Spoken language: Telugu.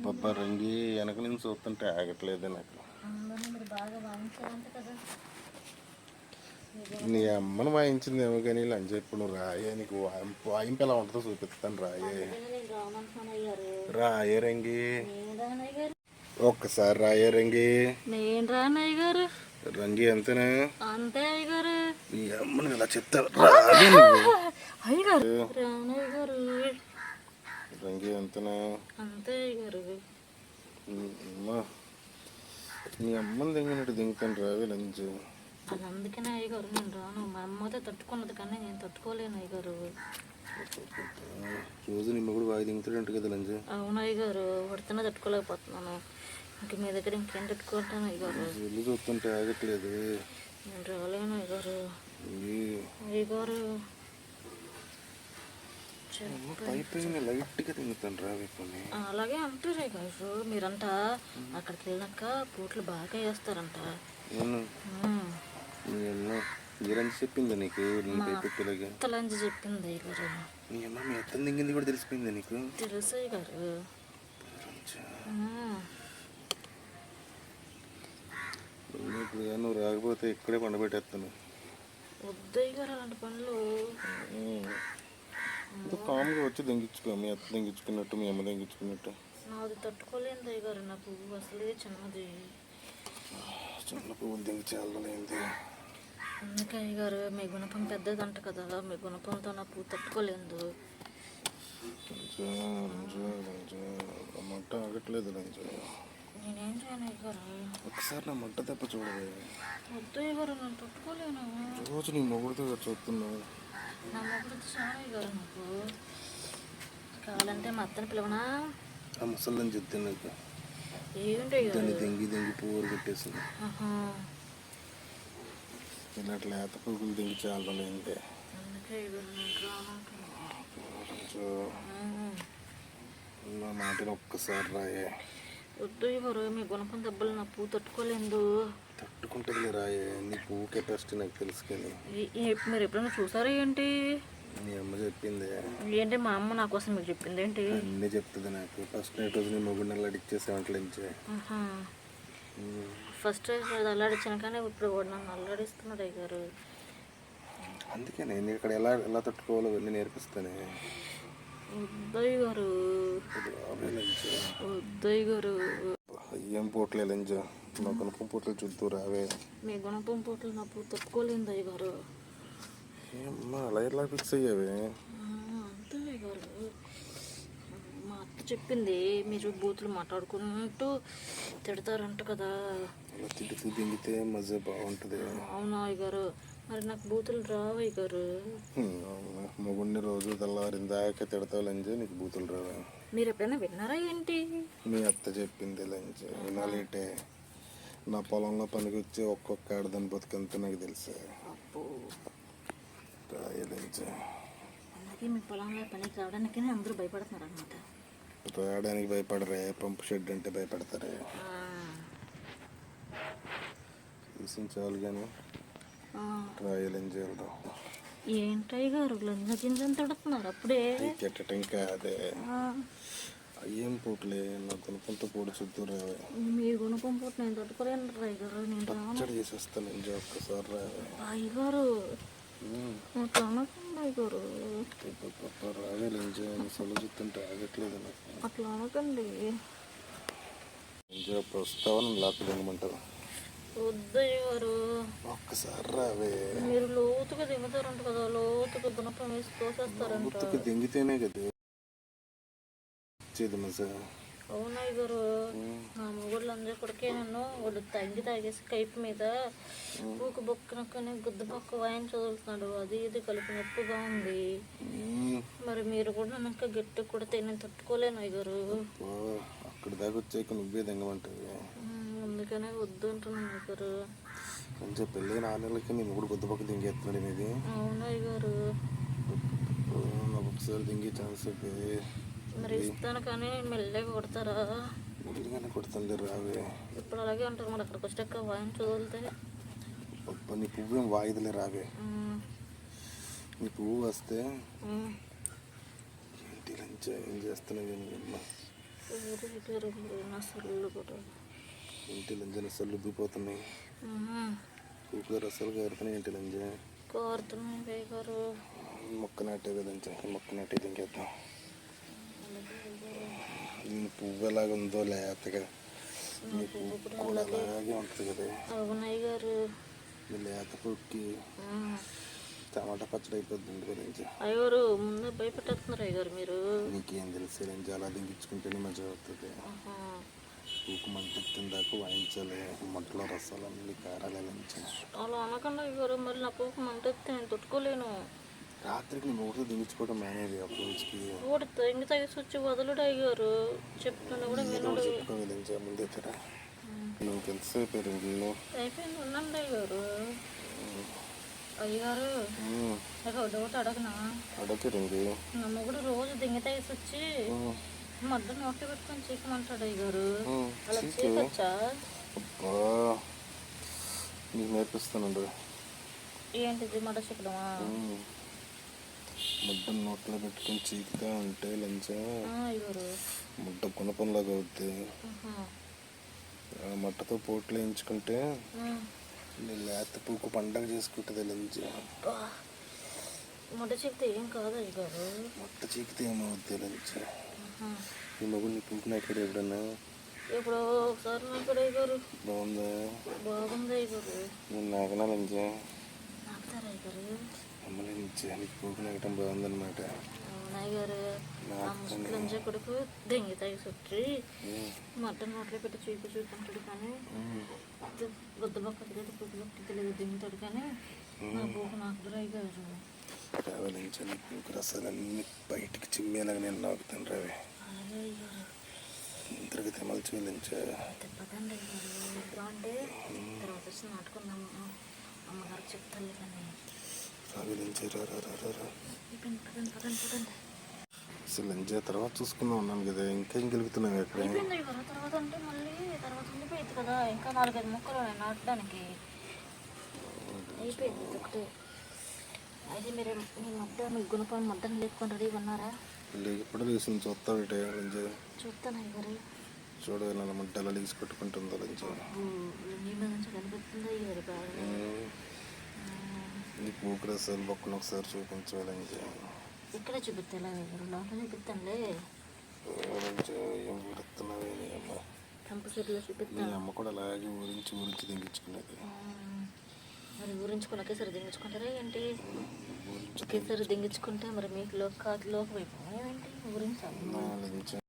పప్ప రంగి వెనక నుంచి చూస్తుంటే ఆగట్లేదు నాకు. నీ అమ్మను వాయించిందేమో కానీ లంచ్ ఎప్పుడు నువ్వు రాయే, నీకు వాయింపు ఎలా ఉంటుందో చూపిస్తాను. రాయే రాయే రంగి, ఒక్కసారి రాయే రంగి. నేను రానయ్య గారు. రంగి అంతేనా? అంతే అయ్య గారు. నీ అమ్మను ఇలా చెప్తావు రాయే నువ్వు. అయ్యగారు రానయ్య గారు. రంగి అంతేనా? అంతే అయ్య గారు. నీ అమ్మని దింగినట్టు దింగుతాను రావే లంచ్. అది అందుకనే అయ్యగారు నేను రాను. మా అమ్మతో తట్టుకున్నది కానీ నేను తట్టుకోలేను అయ్యగారు. రోజు నిమ్మ కూడా బాగా దింగుతాడంట కదా లంచ్. అవును అయ్యగారు, పడితేనే తట్టుకోలేకపోతున్నాను. ఇంక మీ దగ్గర ఇంకేం తట్టుకుంటాను అయ్యగారు. వెళ్ళి చూస్తుంటే ఆగట్లేదు. నేను రాలేను అయ్యగారు. అయ్యగారు లైట్గా తింగుతాను రావే కొన్ని. అలాగే అంటారు అయ్యగారు. మీరంట అక్కడికి వెళ్ళాక పూట్లు బాగా వేస్తారంట. లంచ్ చెప్పిందా నీకు? లంచ్ చెప్పింది అయ్యగారు. నీ అమ్మ మీ ఎత్తని దింగింది కూడా తెలిసిపోయిందా నీకు? తెలుసు అయ్యగారు. ఇప్పుడు నువ్వు రాకపోతే ఇక్కడే పండబెట్టేస్తాను. వద్దయ్య గారు అలాంటి పనులు. కామ్గా వచ్చి దింగించుకో, మీ అత్త దింగించుకున్నట్టు, మీ అమ్మ దింగించుకున్నట్టు. నాది తట్టుకోలేదు అయ్య గారు. నా పువ్వు అసలే చిన్నది. చిన్న పువ్వులు దింగించేయాలనేది. అందుకే అయ్య గారు మీ గుణపం పెద్దదంట కదా, మీ గుణపంతో నా పువ్వు తట్టుకోలేదు. మంట ఆగట్లేదు లంచ్. నేనేం చేయను అయ్య గారు. ఒకసారి నా మంట తప్ప చూడవే. వద్దు అయ్య గారు, నేను తట్టుకోలేను. రోజు నీ మొగుడితో చూస్తున్నావు. నా మొగుడితో చాలా అయ్య గారు. నాకు కావాలంటే మా అత్తని పిలవనా? ఆ ముసలిని చెప్తాను నాకు. ఏంటి అయ్య గారు? దెంగి పువ్వులు కొట్టేసింది. ఇలా లేత పువ్వులు దింగి చాలంటే. అందుకే నా మాటను ఒక్కసారి రాయే. వద్దు ఎవరు, మీ గుణపం దెబ్బలు నా పువ్వు తట్టుకోలేదు. తట్టుకుంటుంది రాయే, నీ పువ్వు కెపాసిటీ నాకు తెలుసు. కానీ మీరు ఎప్పుడైనా చూసారా ఏంటి? మీ అమ్మ చెప్పింది. ఏంటి మా అమ్మ నా కోసం మీకు చెప్పింది ఏంటి? అన్నీ చెప్తుంది నాకు. ఫస్ట్ నైట్ రోజు నీ మొగుడిని అల్లాడిచ్చేసే వంటలించే. ఫస్ట్ అల్లాడిచ్చాను కానీ ఇప్పుడు నన్ను అల్లాడిస్తున్నాడు అయ్య గారు. అందుకే నేను ఇక్కడ ఎలా ఎలా తట్టుకోవాలో అవన్నీ నేర్పిస్తానే. వద్దయ్య గారు, వద్దయ్య గారు. ఏం పోట్లే లంచ్, నా గుణపం పోట్లు చూద్దు రావే. మీ గుణపం పోట్లు నా పువ్వు తట్టుకోలేదు అయ్య గారు. ఏమ్మా అలా ఎలా ఫిక్స్ అయ్యావే? అంతే అయ్య గారు. మా అత్త చెప్పింది మీరు బూతులు మాట్లాడుకుంటూ తిడతారంట కదా. అలా తిడుతూ దింగితే మజా బాగుంటుంది. అవునా అయ్య గారు? మరి నాకు బూతులు రావు అయ్య గారు. మొగుడిని రోజు తెల్లారిందాక తిడతావు లంచ్, నీకు బూతులు రావా? మీరు ఎప్పుడైనా విన్నారా ఏంటి? మీ అత్త చెప్పింది లంచ్ వినాలేటే. నా పొలంలో పనికి వచ్చి ఒక్కొక్క ఆడదాని బతుకంతా నాకు తెలుసు. లంచ్ అలాగే మీ పొలంలో పనికి రావడానికి అందరూ భయపడుతున్నారు అనమాట. రావడానికి భయపడరే, పంపు షెడ్ అంటే భయపడతారే. చూసించాలి కానీ రాయలని చేద్దాం. ఏంటయ్య గారు లంజ గింజని తడుతున్నారు అప్పుడే? కెట్టడం కాదే, ఏం పూట్లే నా గుణపంతో పూడి చుట్టూ రావే. మీ గుణపం పూట నేను తట్టుకోలేను రాయ్ గారు. నేను పచ్చడి చేసేస్తాను లంజ, ఒక్కసారి రావే. అయ్య గారు అనకండి అయ్య గారు. రావే లంజ, సొల చూస్తుంటే ఆగట్లేదు నాకు. అట్లా అనకండి లంజ. ప్రస్తుతం లాక్ దిగమంటారు. వద్దయ్య గారు, ఒక్కసారి రావే. మీరు లోతుగా దిగుతారంట కదా, లోతుగా గుణపం వేసి తోసేస్తారంట. లోతుగా దింగితేనే కదా చేదు మజా. అవునయ్య గారు. మా మొగుళ్ళు అందరూ కొడుకే నన్ను వాడు తాగేసి కైపు మీద పూకు బొక్కనక్కని గుద్దు పక్క వాయిని చదువుతున్నాడు. అది ఇది కలిపి నొప్పిగా ఉంది. మరి మీరు కూడా నన్ను ఇంకా గట్టి కొడితే నేను తట్టుకోలేను అయ్య గారు. అక్కడ దాకా వచ్చాక నువ్వే దింగమంటావు. అందుకనే వద్దు అంటున్నాను అయ్య గారు. కొంచెం పెళ్ళి 4 నెలలకి నీ మొగుడు గుద్దు పక్క దింగేస్తున్నాడు అనేది. అవునయ్య గారు. నాకు ఒకసారి దింగే ఛాన్స్ మరి ఇస్తాను కానీ మెల్లగా కొడతారా? మెల్లగానే కొడతాను రావే. ఇప్పుడు అలాగే అంటారు మరి అక్కడికి వచ్చాక వాయిని చదువుతే. నీ పువ్వు ఏం వాయిదలే రావే. నీ పువ్వు వస్తే ఏంటి లంచే ఏం చేస్తున్నావు ఏంటి అమ్మ నా సొల్లు కూడా ఇంటి లంజన అసలు ఉబ్బిపోతున్నాయి కూకుగారు అసలు గారుతున్నాయి ఏంటి లంజ కోరుతున్నాయి అయ్య గారు. మొక్క నాటే లంజ మొక్క నాటేది ఇంకేద్దాం దీని పువ్వు ఎలాగ ఉందో లేతగా మీ పువ్వు కూడా అలాగే ఉంటుంది కదా అవునయ్య గారు. ఈ లేత పువ్వుకి టమాటా పచ్చడి అయిపోద్ది గురించి అయ్యగారు ముందే భయపెట్టేస్తున్నారు అయ్యగారు మీరు. నీకేం తెలుసు లంజ అలా దింగించుకుంటేనే మంచిగా అవుతుంది పువ్వుకు మంట ఎత్తిన దాకా వాయించాలి మంటలో రసాలు అన్ని కారాలి లంచ అలా అనకుండా అయ్యగారు మరి నా పువ్వుకు మంట ఎత్తే నేను తట్టుకోలేను. రాత్రికి నీ మూడు దింగించుకోవడం మానేది ఆ పువ్వుకి కూడా తెంగి తగిసి వచ్చి వదలడు అయ్యారు. చెప్తున్నా కూడా వినడు. చెప్పుకోవాలి లంచ ముందే తెరా నువ్వు ఎంతసేపు రింగు అయిపోయింది ఉండండి అయ్యారు. అయ్యగారు నాకు ఒక డౌట్ అడగనా? అడగ రింగు నా మొగుడు రోజు దింగి తగిసి వచ్చి మడ్డ నోట్లో పెట్టుకొని చీకమంటాడు అయ్యగారు. అలా చీకొచ్చా? అబ్బా నీకు నేర్పిస్తానండి ఏంటిది మడ్డ చీకడమా? ముద్ద నోట్లో పెట్టుకొని చీకుతా ఉంటే లంచ అయ్యగారు ముద్ద గుణపంలాగా అవుద్ది. ఆ మట్టతో పోట్లు వేయించుకుంటే నీ లేత పూకు పండగ చేసుకుంటుంది లంచ మడ్డ చీకితే ఏం కాదు అయ్యగారు. మొట్ట చీకితే ఏమవుద్ది లంచ ఈ మగు నీ పూకు నాకాడు ఎప్పుడన్నా ఇప్పుడు ఒకసారి నాకుడు అయ్యగారు. బాగుందా బాగుంది అయ్యగారు. నేను నాకనా లంచ నాకుతారు అయ్యగారు. అమ్మ లంచ నీకు పూకు నాకటం బాగుందన్నమాట. అవునయ్య గారు. ఆ ముస్లింజ కొడుకు దెంగి తగిసి వచ్చి మటన్ నోట్లో పెట్టి చూపుకుంటాడు కానీ గుద్ద బొక్క తెలియదు పువ్వు బొక్క తెలియదు దింగుతాడు కానీ నా పూకు నాకు డ్రై గారు. లంచ నీ పూకు రసాలన్నీ బయటికి చిమ్మేలాగా నేను నాకుతాను రావే అలాగే అయ్యారు. తిరిగితే మలిచి లంచ తిప్పదండి అయ్యారు. అంటే తర్వాత వచ్చి నాటుకున్నాము అమ్మగారు చెప్తాను కానీ అవి లంచ పదండి పదండి పదండి. అసలు లంచ తర్వాత చూసుకుందాం ఉన్నాను కదా ఇంకేం గెలుగుతున్నావు అక్కడ అయిపోయింది అయ్యారు. తర్వాత అంటే మళ్ళీ తర్వాత ఉండిపోయింది కదా ఇంకా 4-5 మొక్కలు ఉన్నాయి నాటడానికి. అయిపోయింది ఒకటే. అయితే మీరు మీ మధ్య మీ గుణపం మద్దతు లేకుండా రెడీగా ఉన్నారా? ఎప్పుడు లేసి చూస్తావు ఇటే లంచ చూస్తాను అయ్యారు. చూడు నన్ను ముడ్డ ఎలా లేచి కొట్టుకుంటుందో లంచ నీ మీద నుంచి కనిపిస్తుంది అయ్యారు బాగా. నీ పూకు రసాలు బొక్కను ఒకసారి చూపించాలి లంచ ఇక్కడే చూపిస్తాను అయ్యారు. లోపల చూపిస్తానులే. లంచ ఏం ఊరుతున్నావే నీ అమ్మ కంపల్సరీలో నీ చూపిస్తాను. అమ్మ కూడా అలాగే ఊరించి దింగించుకునేది మరి ఊరించుకుని ఒకేసారి దింగించుకుంటారా ఏంటి? ఊరించి ఒకేసారి దింగించుకుంటే మరి మీకు లోకి వైపు ఏంటి ఊరించాలి. లంచ